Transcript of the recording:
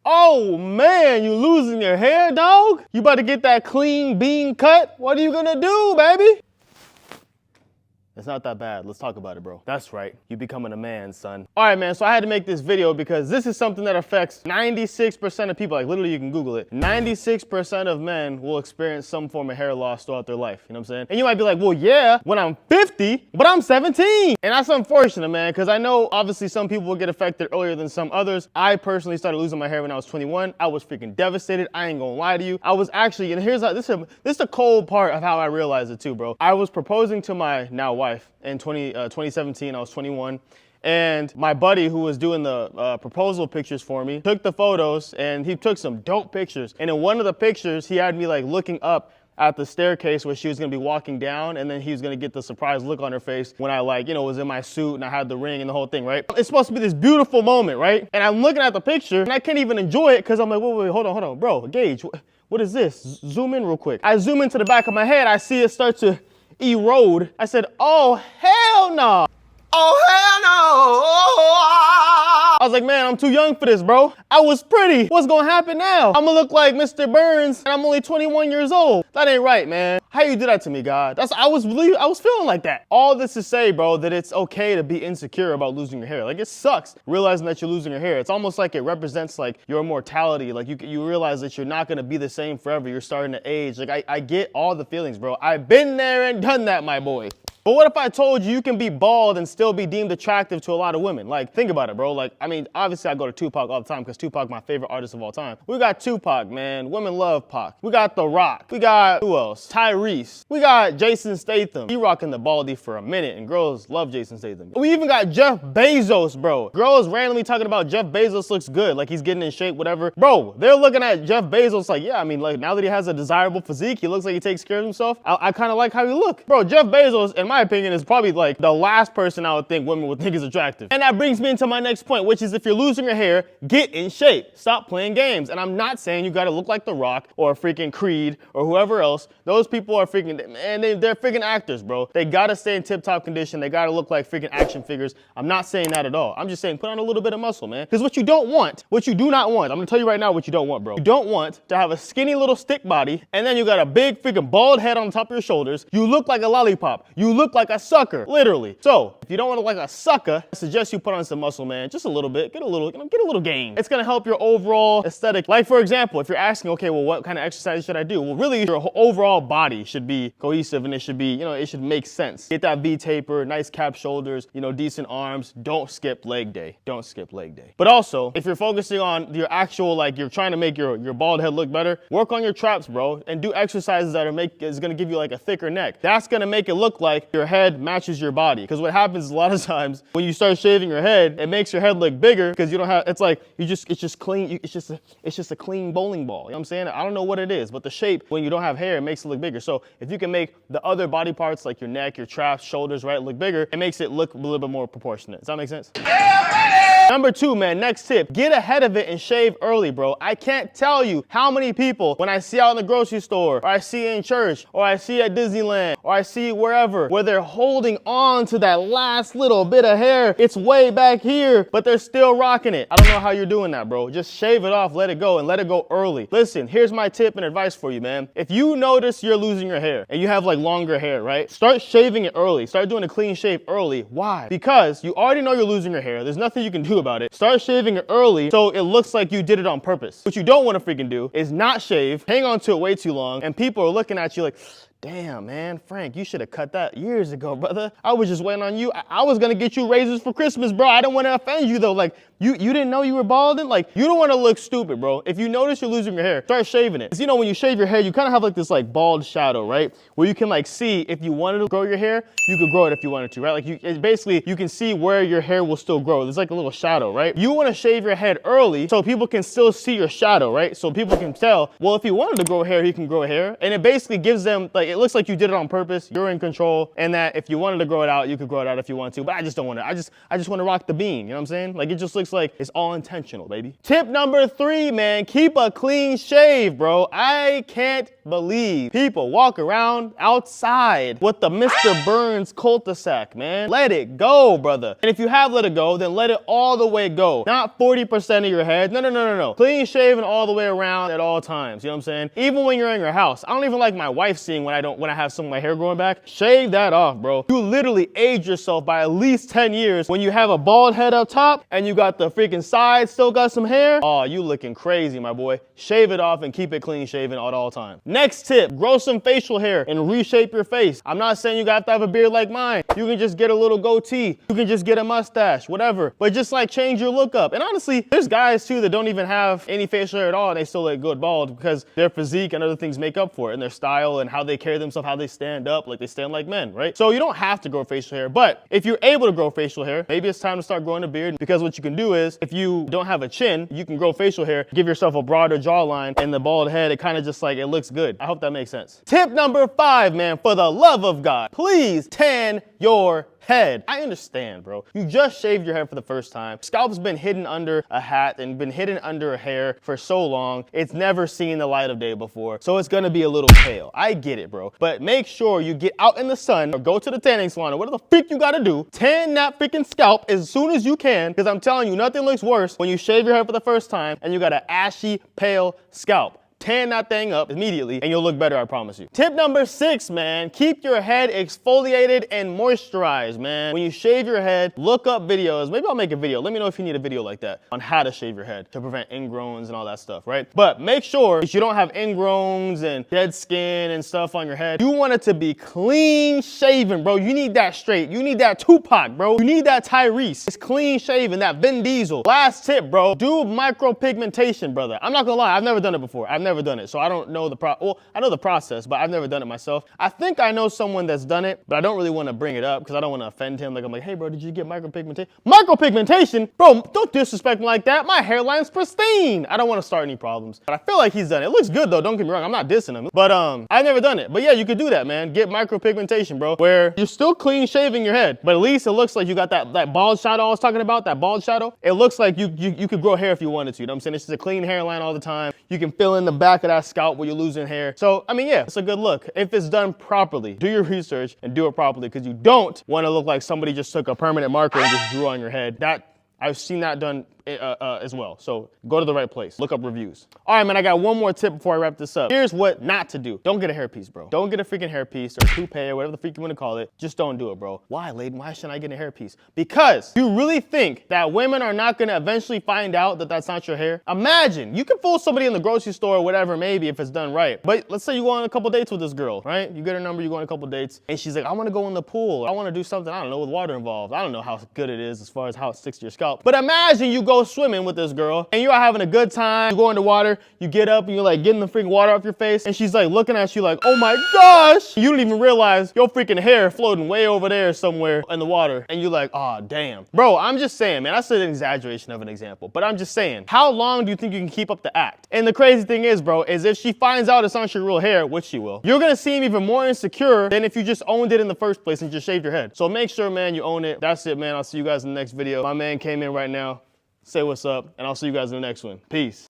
Oh man, you losing your hair, dog? You about to get that clean bean cut? What are you gonna do, baby? It's not that bad. Let's talk about it, bro. That's right. You becoming a man, son. All right, man. So I had to make this video because this is something that affects 96% of people. Like literally, you can Google it. 96% of men will experience some form of hair loss throughout their life. You know what I'm saying? And you might be like, well, yeah, when I'm 50, but I'm 17. And that's unfortunate, man, because I know obviously some people will get affected earlier than some others. I personally started losing my hair when I was 21. I was freaking devastated. I ain't gonna lie to you. I was actually, and here's how, this is the cold part of how I realized it too, bro. I was proposing to my now wife in 2017. I was 21. And my buddy who was doing the proposal pictures for me took the photos, and he took some dope pictures. And in one of the pictures, he had me like looking up at the staircase where she was gonna be walking down, and then he was gonna get the surprised look on her face when I was in my suit and I had the ring and the whole thing, right? It's supposed to be this beautiful moment, right? And I'm looking at the picture and I can't even enjoy it because I'm like, wait, hold on, bro, Gage, what is this? Zoom in real quick. I zoom into the back of my head, I see it start to erode. I said, oh, hell no. Oh, hell no. I was like, man, I'm too young for this, bro. I was pretty. What's gonna happen now? I'm gonna look like Mr. Burns and I'm only 21 years old. That ain't right, man. How you do that to me, God? I was feeling like that. All this to say, bro, that it's okay to be insecure about losing your hair. Like, it sucks realizing that you're losing your hair. It's almost like it represents like your mortality. Like you realize that you're not gonna be the same forever. You're starting to age. Like I get all the feelings, bro. I've been there and done that, my boy. But what if I told you you can be bald and still be deemed attractive to a lot of women? Like, think about it, bro. Like, I mean, obviously I go to Tupac all the time because Tupac my favorite artist of all time. We got Tupac, man. Women love Pac. We got The Rock. We got, who else? Tyrese. We got Jason Statham. He rocking the baldy for a minute and girls love Jason Statham. We even got Jeff Bezos, bro. Girls randomly talking about Jeff Bezos looks good, like he's getting in shape, whatever. Bro, they're looking at Jeff Bezos like, yeah, I mean, like now that he has a desirable physique, he looks like he takes care of himself. I kind of like how he look. Bro, Jeff Bezos, in my opinion, is probably like the last person I would think women would think is attractive. And that brings me into my next point, which is if you're losing your hair, get in shape. Stop playing games. And I'm not saying you gotta look like The Rock or freaking Creed or whoever else. Those people are freaking, man, they're freaking actors, bro. They gotta stay in tip-top condition. They gotta look like freaking action figures. I'm not saying that at all. I'm just saying put on a little bit of muscle, man. Because what you don't want, what you do not want, I'm gonna tell you right now what you don't want, bro. You don't want to have a skinny little stick body and then you got a big freaking bald head on top of your shoulders. You look like a lollipop. You look like a sucker, literally. So if you don't want to look like a sucker, I suggest you put on some muscle, man. Just a little bit. Get a little gain. It's gonna help your overall aesthetic. Like for example, if you're asking, okay, well, what kind of exercise should I do? Well, really, your overall body should be cohesive and it should be, it should make sense. Get that V taper, nice cap shoulders, decent arms. Don't skip leg day. Don't skip leg day. But also, if you're focusing on your actual, like you're trying to make your bald head look better, work on your traps, bro, and do exercises that is gonna give you like a thicker neck. That's gonna make it look like your head matches your body. Because what happens is a lot of times when you start shaving your head, it makes your head look bigger because you don't have, it's like, it's just clean, it's just a clean bowling ball. You know what I'm saying? I don't know what it is, but the shape, when you don't have hair, it makes it look bigger. So if you can make the other body parts like your neck, your traps, shoulders, right, look bigger, it makes it look a little bit more proportionate. Does that make sense? Yeah, Number 2, man, next tip, get ahead of it and shave early, bro. I can't tell you how many people, when I see out in the grocery store, or I see in church, or I see at Disneyland, or I see wherever, where they're holding on to that last little bit of hair. It's way back here, but they're still rocking it. I don't know how you're doing that, bro. Just shave it off, let it go, and let it go early. Listen, here's my tip and advice for you, man. If you notice you're losing your hair, and you have like longer hair, right? Start shaving it early. Start doing a clean shave early. Why? Because you already know you're losing your hair. There's nothing you can do about it. Start shaving it early so it looks like you did it on purpose. What you don't want to freaking do is not shave, hang on to it way too long, and people are looking at you like, damn, man, Frank, you should have cut that years ago, brother. I was just waiting on you. I was gonna get you razors for Christmas, bro. I didn't want to offend you though. Like, you didn't know you were balding? Like, you don't want to look stupid, bro. If you notice you're losing your hair, start shaving it. Because when you shave your hair, you kind of have like this like bald shadow, right? Where you can like see if you wanted to grow your hair, you could grow it if you wanted to, right? Like it's basically, you can see where your hair will still grow. There's like a little shadow, right? You want to shave your head early so people can still see your shadow, right? So people can tell, well, if he wanted to grow hair, he can grow hair. And it basically gives them, like, like, it looks like you did it on purpose. You're in control, and that if you wanted to grow it out, you could grow it out if you want to, but I just don't want to. I just want to rock the bean, you know what I'm saying? Like, it just looks like it's all intentional, baby. Tip number 3, man, keep a clean shave, bro. I can't believe people walk around outside with the Mr. Burns cul-de-sac, man. Let it go, brother. And if you have let it go, then let it all the way go. Not 40% of your head. No. Clean shaven all the way around at all times, you know what I'm saying? Even when you're in your house. I don't even like my wife seeing when I have some of my hair growing back. Shave that off, bro. You literally age yourself by at least 10 years when you have a bald head up top and you got the freaking sides still got some hair. Oh, you looking crazy, my boy. Shave it off and keep it clean shaven at all time. Next tip, grow some facial hair and reshape your face. I'm not saying you got to have a beard like mine. You can just get a little goatee. You can just get a mustache, whatever. But just like change your look up. And honestly, there's guys too that don't even have any facial hair at all and they still look good bald because their physique and other things make up for it, and their style and how they carry themselves, how they stand up, like they stand like men, right? So you don't have to grow facial hair, but if you're able to grow facial hair, maybe it's time to start growing a beard, because what you can do is, if you don't have a chin, you can grow facial hair, give yourself a broader jawline, and the bald head, it kind of just like, it looks good. I hope that makes sense. Tip number 5, man, for the love of God, please tan your head. I understand, bro. You just shaved your head for the first time. Scalp's been hidden under a hat and been hidden under a hair for so long. It's never seen the light of day before. So it's gonna be a little pale. I get it, bro. But make sure you get out in the sun or go to the tanning salon or whatever the freak you gotta do. Tan that freaking scalp as soon as you can, because I'm telling you, nothing looks worse when you shave your head for the first time and you got an ashy, pale scalp. Tan that thing up immediately and you'll look better, I promise you. Tip number 6, man, keep your head exfoliated and moisturized, man. When you shave your head, look up videos. Maybe I'll make a video. Let me know if you need a video like that on how to shave your head to prevent ingrowns and all that stuff, right? But make sure that you don't have ingrowns and dead skin and stuff on your head. You want it to be clean shaven, bro. You need that straight. You need that Tupac, bro. You need that Tyrese. It's clean shaven, that Vin Diesel. Last tip, bro, do micropigmentation, brother. I'm not gonna lie, I've never done it before. I've never done it, so I don't know well, I know the process, but I've never done it myself. I think I know someone that's done it, but I don't really want to bring it up because I don't want to offend him. Like, I'm like, hey, bro, did you get micropigmentation? Micropigmentation? Bro, don't disrespect me like that. My hairline's pristine. I don't want to start any problems, but I feel like he's done it. It looks good, though. Don't get me wrong. I'm not dissing him, but I've never done it. But yeah, you could do that, man. Get micropigmentation, bro, where you're still clean shaving your head, but at least it looks like you got that bald shadow I was talking about, that bald shadow. It looks like you could grow hair if you wanted to. You know what I'm saying? It's just a clean hairline all the time. You can fill in the back of that scalp where you're losing hair. So, I mean, yeah, it's a good look. If it's done properly, do your research and do it properly, because you don't want to look like somebody just took a permanent marker and just drew on your head. I've seen that done as well. So go to the right place. Look up reviews. All right, man, I got one more tip before I wrap this up. Here's what not to do. Don't get a hairpiece, bro. Don't get a freaking hairpiece or toupee or whatever the freak you want to call it. Just don't do it, bro. Why, Lheyton? Why shouldn't I get a hairpiece? Because you really think that women are not going to eventually find out that that's not your hair? Imagine, you can fool somebody in the grocery store or whatever, maybe, if it's done right. But let's say you go on a couple dates with this girl, right? You get her number, you go on a couple dates, and she's like, I want to go in the pool. I want to do something, I don't know, with water involved. I don't know how good it is as far as how it sticks to your scalp. But imagine you go swimming with this girl and you're having a good time. You go in the water, you get up and you're like getting the freaking water off your face, and she's like looking at you like, oh my gosh. You don't even realize your freaking hair floating way over there somewhere in the water, and you're like, oh damn. Bro, I'm just saying, man, that's an exaggeration of an example, but I'm just saying, how long do you think you can keep up the act? And the crazy thing is, bro, is if she finds out it's not your real hair, which she will, you're gonna seem even more insecure than if you just owned it in the first place and just shaved your head. So make sure, man, you own it. That's it, man. I'll see you guys in the next video. My man came in right now. Say what's up, and I'll see you guys in the next one. Peace.